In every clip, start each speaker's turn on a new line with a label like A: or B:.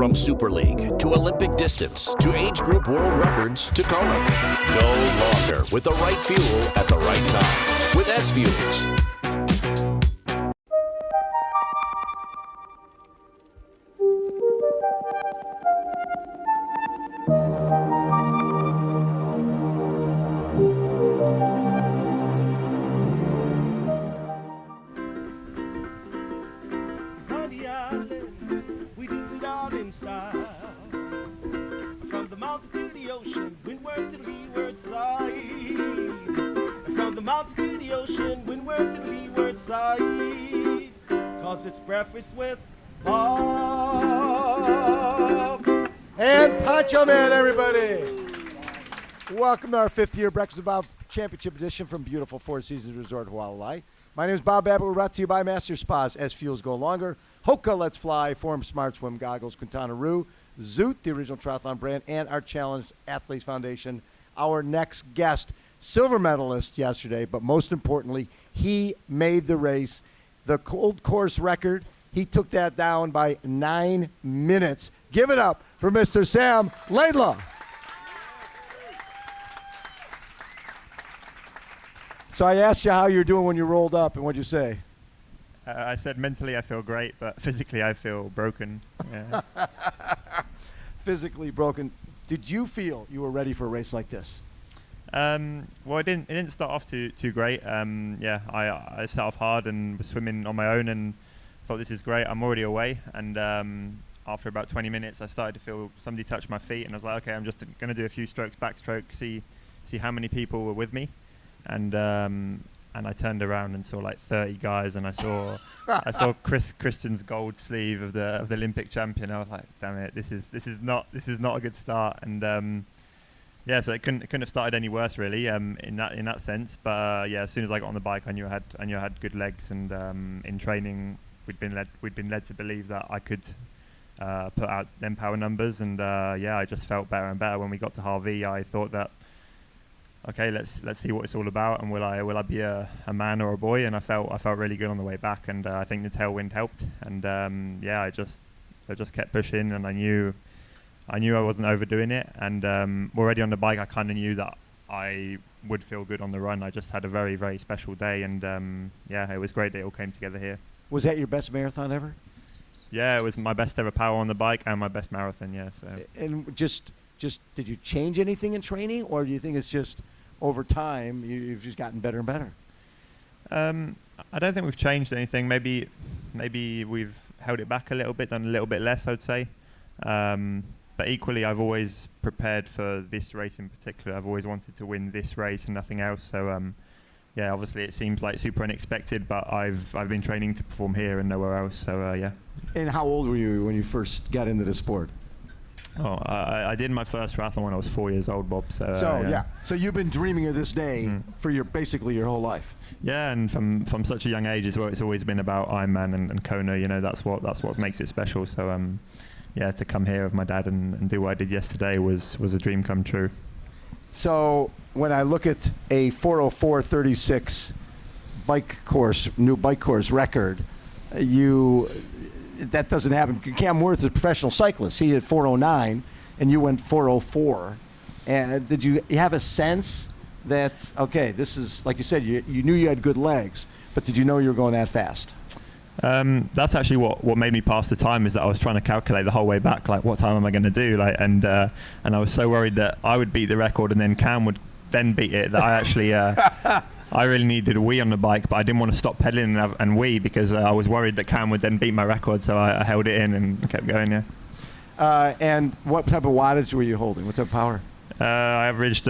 A: From Super League to Olympic distance to age group world records to Kona. Go longer with the right fuel at the right time with SFuels.
B: It's breakfast with Bob
C: and Poncho Man, everybody. Welcome to our 5th year Breakfast with Bob Championship Edition from beautiful Four Seasons Resort, Hualalai. My name is Bob Babbitt. We're brought to you by Master Spas, SFuels Go Longer, HOKA Let's Fly, Form Smart Swim Goggles, Quintanaroo, Zoot, the original triathlon brand, and our Challenged Athletes Foundation. Our next guest, silver medalist yesterday, but most importantly, he made the race. The cold course record, he took that down by 9 minutes. Give it up for Mr. Sam Laidlow. So I asked you how you're doing when you rolled up, and what'd you say?
D: I said mentally I feel great, but physically I feel broken. Yeah.
C: Physically broken. Did you feel you were ready for a race like this?
D: Well, it didn't start off too great. I set off hard and was swimming on my own and thought, this is great, I'm already away. And after about 20 minutes, I started to feel somebody touch my feet, and I was like, okay, I'm just going to do a few strokes, backstroke, see how many people were with me. And I turned around and saw like 30 guys, and I saw Christian's gold sleeve of the Olympic champion. I was like, damn it, this is not a good start. And yeah, so it couldn't have started any worse, really, in that sense. But yeah, as soon as I got on the bike, I knew I had good legs, and in training, we'd been led to believe that I could put out them power numbers. And yeah, I just felt better and better when we got to Harvey. I thought that, okay, let's see what it's all about, and will I be a man or a boy? And I felt really good on the way back, and I think the tailwind helped. And yeah, I just kept pushing, and I knew I wasn't overdoing it, and already on the bike I kind of knew that I would feel good on the run. I just had a very, very special day, and yeah, it was great that it all came together here.
C: Was that your best marathon ever?
D: Yeah, it was my best ever power on the bike and my best marathon, yeah. So.
C: And just did you change anything in training, or do you think it's just over time you've just gotten better and better?
D: I don't think we've changed anything. Maybe we've held it back a little bit, done a little bit less, I'd say. But equally, I've always prepared for this race in particular. I've always wanted to win this race and nothing else. So, yeah, obviously it seems like super unexpected, but I've been training to perform here and nowhere else. So, yeah.
C: And how old were you when you first got into the sport?
D: Oh, I did my first triathlon when I was 4 years old, Bob. So
C: yeah. So you've been dreaming of this day for basically your whole life.
D: Yeah, and from such a young age as well, it's always been about Ironman and Kona. You know, that's what makes it special. So, yeah, to come here with my dad and do what I did yesterday was a dream come true. So
C: when I look at a 4:04:36 new bike course record, that doesn't happen. Cam Worth is a professional cyclist. He did 4:09, and you went 4:04. And did you have a sense that, okay, this is, like you said, you knew you had good legs, but did you know you were going that fast?
D: That's actually what made me pass the time, is that I was trying to calculate the whole way back, like what time am I going to do, and I was so worried that I would beat the record and then Cam would then beat it, that I actually I really needed a wee on the bike, but I didn't want to stop pedaling and wee because I was worried that Cam would then beat my record, so I held it in and kept going. Yeah.
C: And what type of wattage were you holding? What type of power?
D: I averaged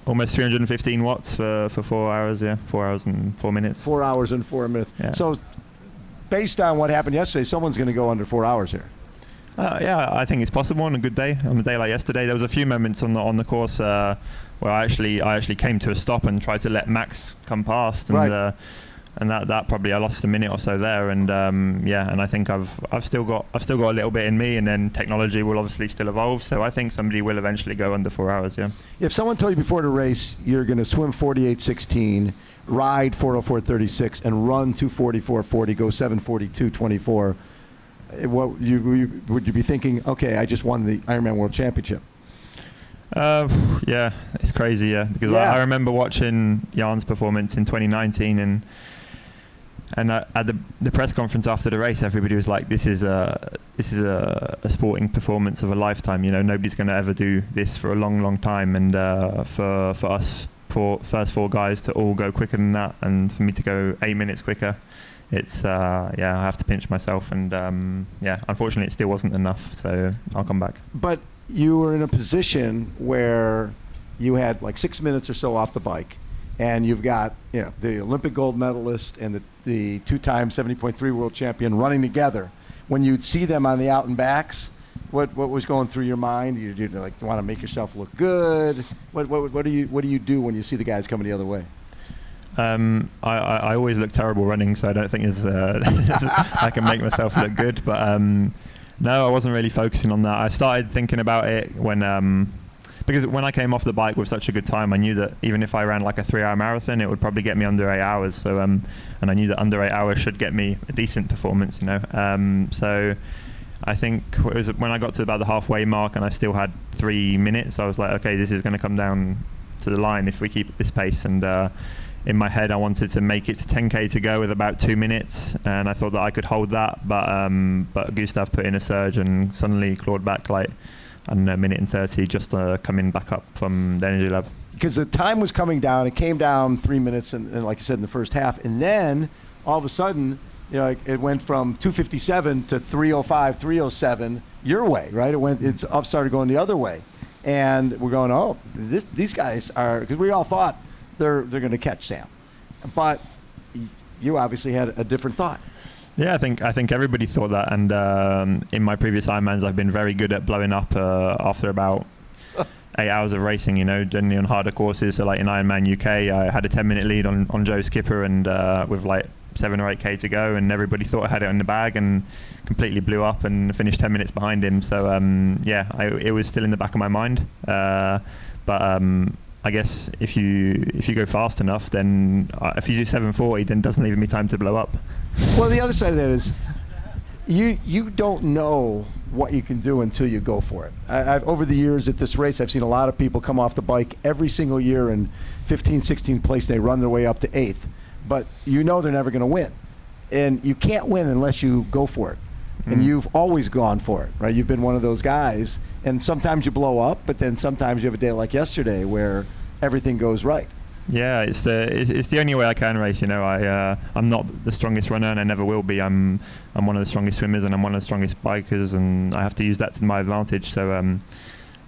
D: almost 315 watts for 4 hours. Yeah, 4 hours and 4 minutes.
C: 4 hours and 4 minutes.
D: Yeah.
C: So, based on what happened yesterday, someone's going to go under 4 hours here.
D: Yeah, I think it's possible on a good day. On a day like yesterday, there was a few moments on the course where I actually came to a stop and tried to let Max come past, and
C: right.
D: And that probably I lost a minute or so there, and yeah, and I think I've still got a little bit in me, and then technology will obviously still evolve, so I think somebody will eventually go under 4 hours. Yeah.
C: If someone told you before the race you're going to swim 48:16, ride 4:04:36, and run 2:44:40, go 7:42:24, would you be thinking? Okay, I just won the Ironman World Championship.
D: Yeah, it's crazy. Yeah, because I remember watching Jan's performance in 2019, and at the press conference after the race, everybody was like, "This is a sporting performance of a lifetime. You know, nobody's going to ever do this for a long, long time." And for us, first 4 guys to all go quicker than that, and for me to go 8 minutes quicker, it's I have to pinch myself. And unfortunately, it still wasn't enough. So I'll come back. But
C: you were in a position where you had like 6 minutes or so off the bike, and you've got the Olympic gold medalist and the 2-time 70.3 world champion running together. When you'd see them on the out and backs, what was going through your mind? You like want to make yourself look good? What do you do when you see the guys coming the other way?
D: I always look terrible running, so I don't think I can make myself look good. But no, I wasn't really focusing on that. I started thinking about it because when I came off the bike with such a good time, I knew that even if I ran like a 3-hour marathon, it would probably get me under 8 hours. So and I knew that under 8 hours should get me a decent performance, So I think it was when I got to about the halfway mark and I still had 3 minutes, I was like, okay, this is going to come down to the line if we keep this pace. And in my head, I wanted to make it to 10K to go with about 2 minutes, and I thought that I could hold that. But Gustav put in a surge and suddenly clawed back like, I don't know, 1:30 just coming back up from the energy lab.
C: Because the time was coming down, it came down 3 minutes, and like you said, in the first half, and then all of a sudden, it went from 2:57 to 3:05, 3:07 your way, right? It started going the other way, and we're going, oh, these guys are, because we all thought they're going to catch Sam, but you obviously had a different thought.
D: Yeah, I think everybody thought that, and in my previous Ironmans, I've been very good at blowing up after about 8 hours of racing, generally on harder courses. So like in Ironman UK, I had a 10-minute lead on Joe Skipper, and with like 7 or 8K to go, and everybody thought I had it in the bag, and completely blew up and finished 10 minutes behind him. So it was still in the back of my mind. But I guess if you go fast enough, then if you do 7:40, then it doesn't leave me time to blow up.
C: Well, the other side of that is you don't know what you can do until you go for it. I've over the years at this race, I've seen a lot of people come off the bike every single year in 15, 16 place, and they run their way up to 8th. But they're never going to win. And you can't win unless you go for it. And you've always gone for it, right? You've been one of those guys. And sometimes you blow up, but then sometimes you have a day like yesterday where everything goes right.
D: Yeah, it's the only way I can race. I'm not the strongest runner, and I never will be. I'm one of the strongest swimmers, and I'm one of the strongest bikers, and I have to use that to my advantage. So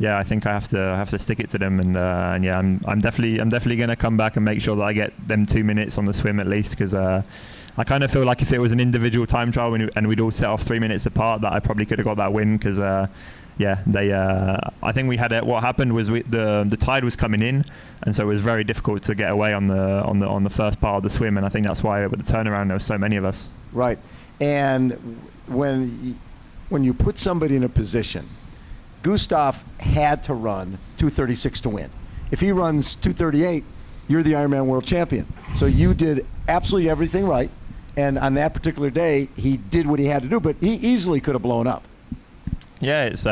D: I think I have to stick it to them, and I'm definitely going to come back and make sure that I get them 2 minutes on the swim at least, because I kind of feel like if it was an individual time trial and we'd all set off 3 minutes apart, that I probably could have got that win, because I think we had what happened was the tide was coming in, and so it was very difficult to get away on the first part of the swim, and I think that's why with the turnaround there were so many of us.
C: Right, and when you put somebody in a position, Gustav had to run 2:36 to win. If he runs 2:38, you're the Ironman World Champion. So you did absolutely everything right, and on that particular day, he did what he had to do, but he easily could have blown up.
D: Yeah, it's.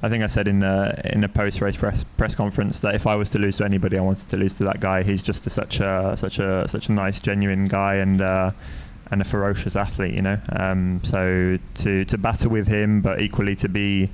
D: I think I said in a post-race press conference that if I was to lose to anybody, I wanted to lose to that guy. He's just such a nice, genuine guy, and a ferocious athlete. So to battle with him, but equally to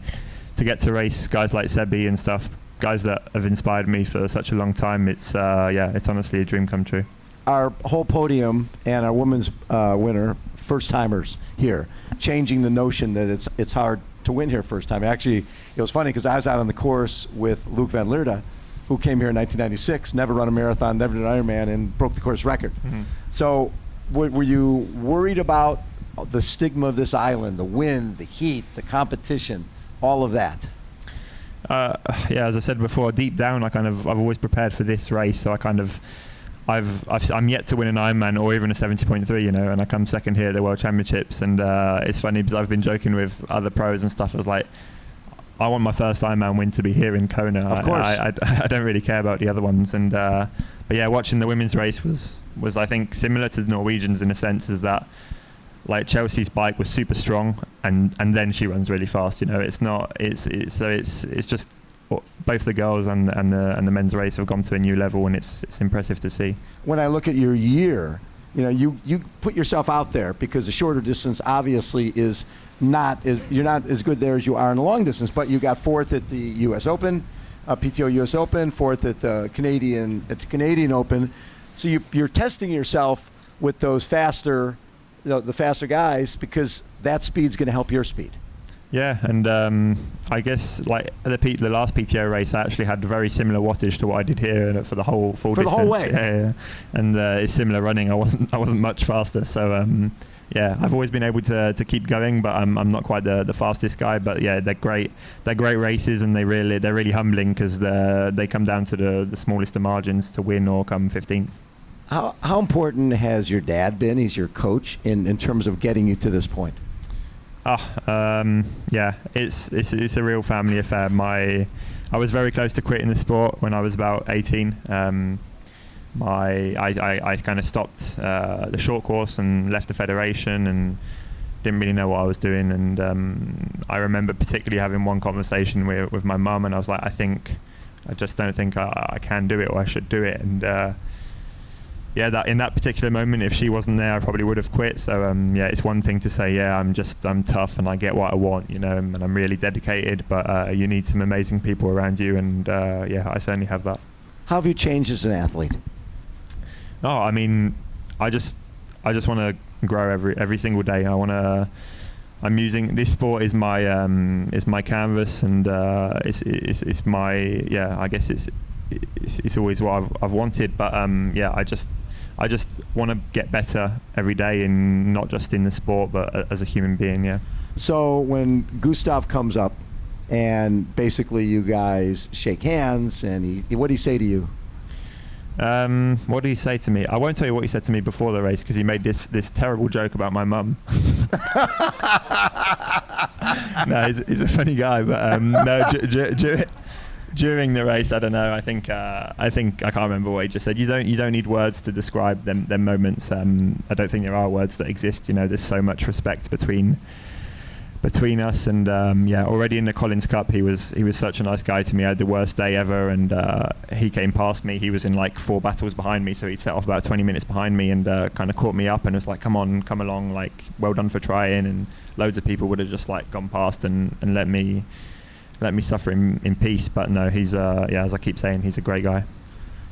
D: get to race guys like Sebi and stuff, guys that have inspired me for such a long time. It's honestly a dream come true.
C: Our whole podium and our women's winner, first timers here, changing the notion that it's hard to win here first time. Actually, it was funny because I was out on the course with Luke Van Leerde, who came here in 1996, never run a marathon, never did an Ironman, and broke the course record. Mm-hmm. So were you worried about the stigma of this island, the wind, the heat, the competition, all of that?
D: As I said before, deep down, I've always prepared for this race, so I'm yet to win an Ironman or even a 70.3, and I come second here at the World Championships, and it's funny because I've been joking with other pros and stuff. I was like, I want my first Ironman win to be here in Kona.
C: Of course.
D: I don't really care about the other ones, but watching the women's race was I think similar to the Norwegians in a sense, is that like Chelsea's bike was super strong, and then she runs really fast. You know, it's just both the girls and the men's race have gone to a new level, and it's impressive to see.
C: When I look at your year, you know, you put yourself out there because the shorter distance obviously is you're not as good there as you are in the long distance, but you got 4th at the U.S. Open, PTO U.S. Open, 4th at the Canadian Open. So you're testing yourself with those faster, the faster guys, because that speed's going to help your speed.
D: Yeah, and I guess like the last PTO race, I actually had very similar wattage to what I did here for the whole full distance.
C: The whole way.
D: Yeah. And it's similar running. I wasn't much faster. So yeah, I've always been able to keep going, but I'm not quite the fastest guy. But yeah, they're great. They're great races, and they're really humbling because they come down to the smallest of margins to win or come 15th.
C: How important has your dad been? He's your coach in terms of getting you to this point.
D: Yeah, it's a real family affair. I was very close to quitting the sport when I was about 18. I kind of stopped the short course and left the federation and didn't really know what I was doing. And I remember particularly having one conversation with my mum, and I was like, I just don't think I can do it, or I should do it. And yeah, that in that particular moment, if she wasn't there, I probably would have quit. So yeah, it's one thing to say, yeah, I'm tough and I get what I want, you know, and I'm really dedicated, but you need some amazing people around you, and yeah, I certainly have that.
C: How have you changed as an athlete?
D: No, I mean, I just want to grow every single day. I'm using this sport is my canvas, and it's my, yeah, I guess it's always what I've wanted, but yeah, I just want to get better every day, and not just in the sport, but as a human being. Yeah.
C: So when Gustav comes up and basically you guys shake hands, and what did he say to you?
D: What did he say to me? I won't tell you what he said to me before the race, because he made this terrible joke about my mum. No, he's a funny guy, but no, during the race, I don't know. I think I can't remember what he just said. You don't need words to describe them moments. I don't think there are words that exist. You know, there's so much respect between us, and yeah, already in the Collins Cup, he was such a nice guy to me. I had the worst day ever, and he came past me. He was in like 4 battles behind me, so he set off about 20 minutes behind me, and kind of caught me up and was like, "Come on, come along! Like, well done for trying." And loads of people would have just like gone past and let me suffer in peace. But no, he's yeah, as I keep saying, he's a great guy.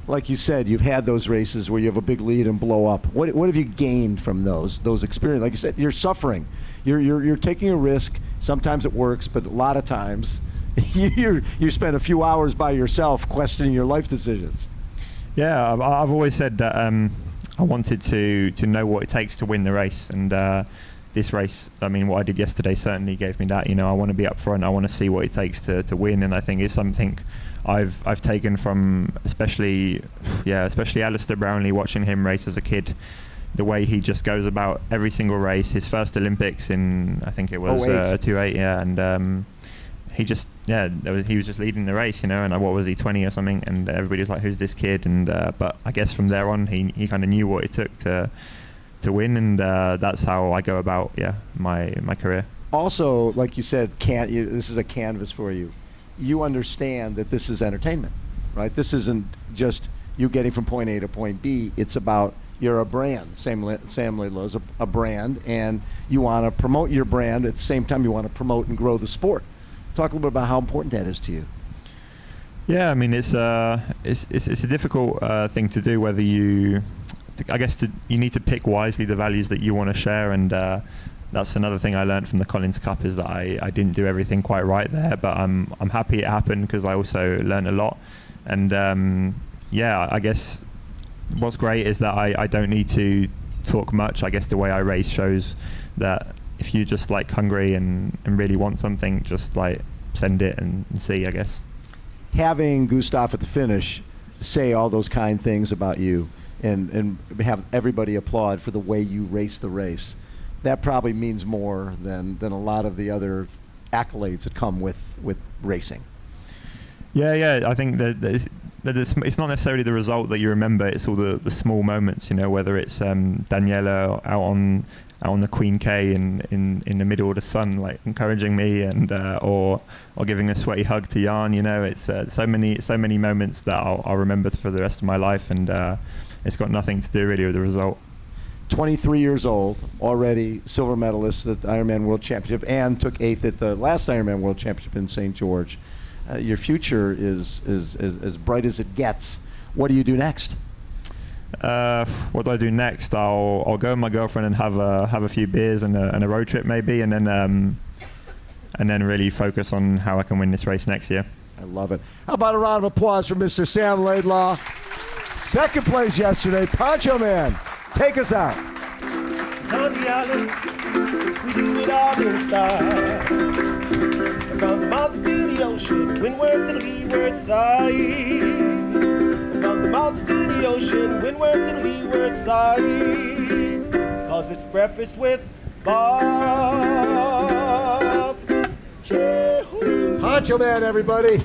C: Like you said, you've had those races where you have a big lead and blow up. What have you gained from those experiences? Like you said, you're suffering. You're taking a risk. Sometimes it works, but a lot of times you spend a few hours by yourself questioning your life decisions.
D: Yeah, I've always said that I wanted to know what it takes to win the race, and this race, I mean, what I did yesterday certainly gave me that. You know, I want to be up front. I want to see what it takes to win, and I think it's something I've taken from especially Alistair Brownlee, watching him race as a kid. The way he just goes about every single race. His first Olympics in, I think it was 2008, yeah, and he was just leading the race, you know, and what was he, 20 or something, and everybody was like, who's this kid? And but I guess from there on, he kind of knew what it took to win, and that's how I go about my career. Also,
C: like you said, this is a canvas for you. You understand that this is entertainment, right? This isn't just you getting from point A to point B. It's about, you're a brand. Sam Laidlow is a brand, and you want to promote your brand. At the same time, you want to promote and grow the sport. Talk a little bit about how important that is to you.
D: Yeah, I mean, it's a difficult thing to do. Whether you need to pick wisely the values that you want to share, and that's another thing I learned from the Collins Cup, is that I didn't do everything quite right there, but I'm happy it happened, because I also learned a lot. And yeah, I guess what's great is that I don't need to talk much. I guess the way I race shows that if you just like hungry and really want something, just like send it and see, I guess. Having
C: Gustav at the finish say all those kind things about you and have everybody applaud for the way you race the race, that probably means more than a lot of the other accolades that come with racing. Yeah, I think that it's not necessarily the result that you remember, it's all the small moments, you know, whether it's Daniela out
D: on the Queen K in the middle of the sun, like encouraging me, and or giving a sweaty hug to Jan. You know, it's so many moments that I'll remember for the rest of my life, and it's got nothing to do really with the result.
C: 23 years old, already silver medalist at the Ironman World Championship, and took 8th at the last Ironman World Championship in St. George. Your future is as bright as it gets. What do you do next?
D: What do I do next? I'll go with my girlfriend and have a few beers and a road trip maybe, and then really focus on how I can win this race next year.
C: I love it. How about a round of applause for Mr. Sam Laidlow? Second place yesterday. Poncho Man, take us out.
B: On the island, we do it all in style. From the mountain to the ocean, windward to the leeward side. From the mountain to the ocean, windward to the leeward side. Cause it's breakfast with Bob. Chee-hoo.
C: Poncho Man, everybody.